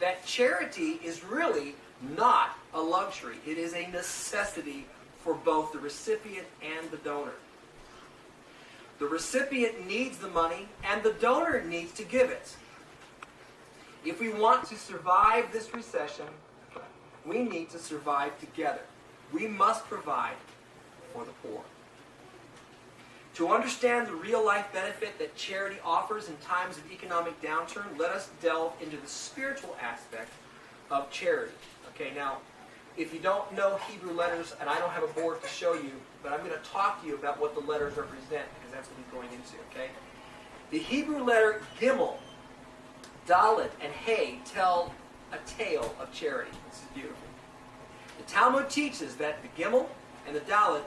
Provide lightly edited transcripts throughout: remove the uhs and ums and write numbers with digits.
that charity is really not a luxury. It is a necessity for both the recipient and the donor. The recipient needs the money, and the donor needs to give it. If we want to survive this recession, we need to survive together. We must provide for the poor. To understand the real-life benefit that charity offers in times of economic downturn, let us delve into the spiritual aspect of charity. Okay, now, if you don't know Hebrew letters, and I don't have a board to show you, but I'm going to talk to you about what the letters represent, because that's what he's going into, okay? The Hebrew letter Gimel, Dalet, and Hey tell a tale of charity. This is beautiful. The Talmud teaches that the Gimel and the Dalet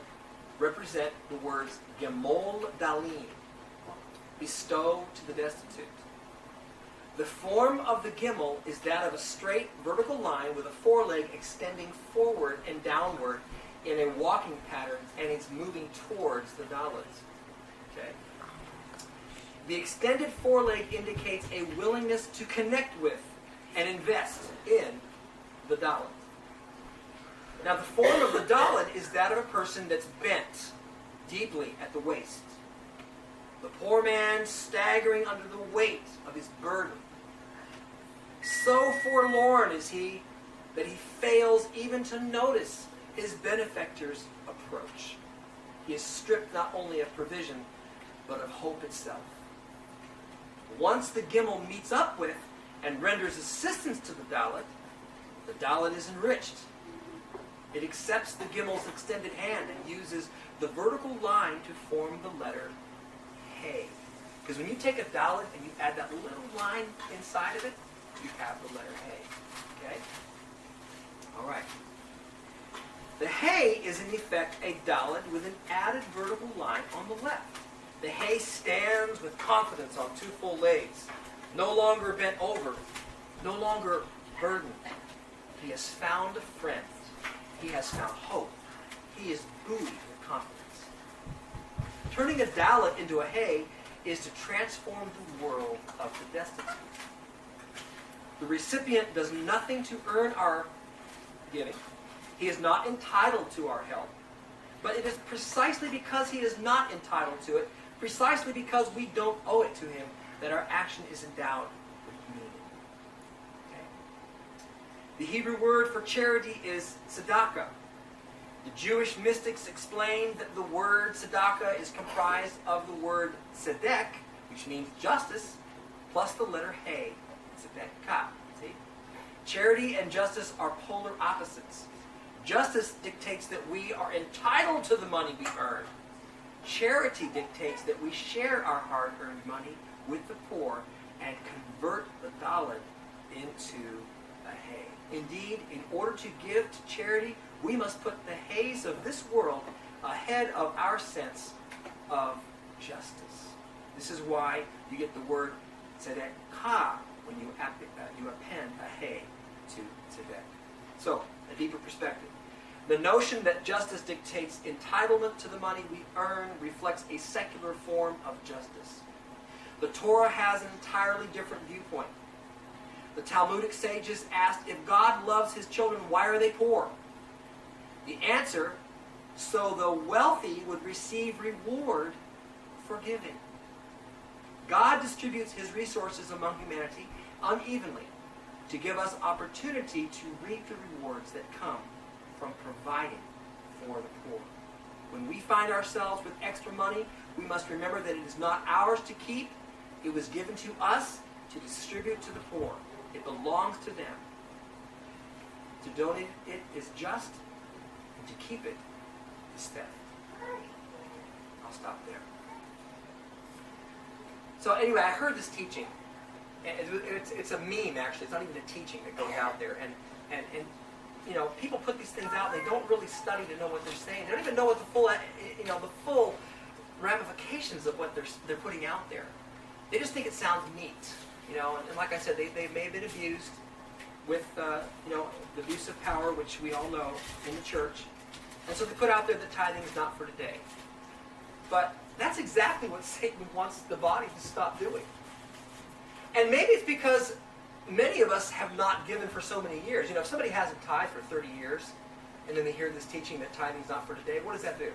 represent the words Gemol Dalim, bestow to the destitute. The form of the Gimel is that of a straight vertical line with a foreleg extending forward and downward in a walking pattern, and it's moving towards the Dalets. Okay? The extended foreleg indicates a willingness to connect with and invest in the Dalet. Now, the form of the Dalet is that of a person that's bent deeply at the waist. The poor man staggering under the weight of his burden. So forlorn is he that he fails even to notice his benefactor's approach. He is stripped not only of provision, but of hope itself. Once the Gimel meets up with and renders assistance to the Dalet is enriched. It accepts the Gimel's extended hand and uses the vertical line to form the letter Hey. Because when you take a Dalet and you add that little line inside of it, you have the letter Hey. Okay? All right. The Hey is in effect a Dalet with an added vertical line on the left. The Hey stands with confidence on two full legs, no longer bent over, no longer burdened. He has found a friend. He has found hope. He is buoyed with confidence. Turning a Dalet into a Hey is to transform the world of the destitute. The recipient does nothing to earn our giving. He is not entitled to our help. But it is precisely because he is not entitled to it, precisely because we don't owe it to him, that our action is endowed with meaning. Okay? The Hebrew word for charity is tzedakah. The Jewish mystics explained that the word tzedakah is comprised of the word tzedek, which means justice, plus the letter Hey, tzedekah. See? Charity and justice are polar opposites. Justice dictates that we are entitled to the money we earn. Charity dictates that we share our hard-earned money with the poor and convert the Dalet into a Hey. Indeed, in order to give to charity, we must put the Heys of this world ahead of our sense of justice. This is why you get the word tzedekah when you append a Hey to tzedek. So, a deeper perspective. The notion that justice dictates entitlement to the money we earn reflects a secular form of justice. The Torah has an entirely different viewpoint. The Talmudic sages asked, if God loves his children, why are they poor? The answer, so the wealthy would receive reward for giving. God distributes his resources among humanity unevenly to give us opportunity to reap the rewards that come from providing for the poor. When we find ourselves with extra money, we must remember that it is not ours to keep. It was given to us to distribute to the poor. It belongs to them. To donate it is just, and to keep it is theft. I'll stop there. So anyway, I heard this teaching. It's a meme, actually. It's not even a teaching that goes out there. And you know, people put these things out. They don't really study to know what they're saying. They don't even know what the full ramifications of what they're putting out there. They just think it sounds neat. You know, and like I said, they may have been abused with the abuse of power, which we all know in the church. And so they put out there that tithing is not for today. But that's exactly what Satan wants the body to stop doing. And maybe it's because many of us have not given for so many years. You know, if somebody hasn't tithed for 30 years, and then they hear this teaching that tithing is not for today, what does that do?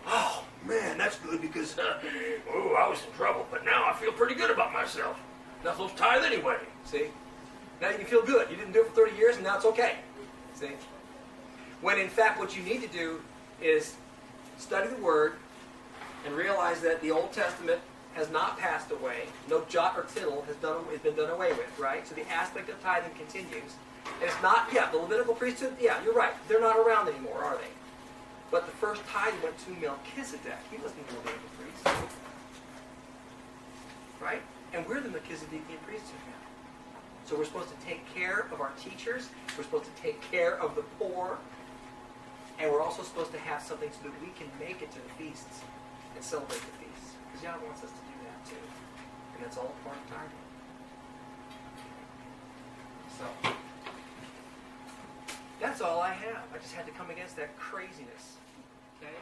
Oh, man, that's good because, I was in trouble, but now I feel pretty good about myself. Not supposed to tithe anyway. See? Now you can feel good. You didn't do it for 30 years, and now it's okay. See? When in fact what you need to do is study the Word and realize that the Old Testament has not passed away. No jot or tittle has been done away with, right? So the aspect of tithing continues. And it's not, the Levitical priesthood, you're right. They're not around anymore, are they? But the first tithe went to Melchizedek. He wasn't a Levitical priest. Right? And we're the Melchizedekian priesthood now. So we're supposed to take care of our teachers. We're supposed to take care of the poor. And we're also supposed to have something so that we can make it to the feasts and celebrate the feasts. Because God wants us to do that too. And that's all part of tithing. So, that's all I have. I just had to come against that craziness. Okay?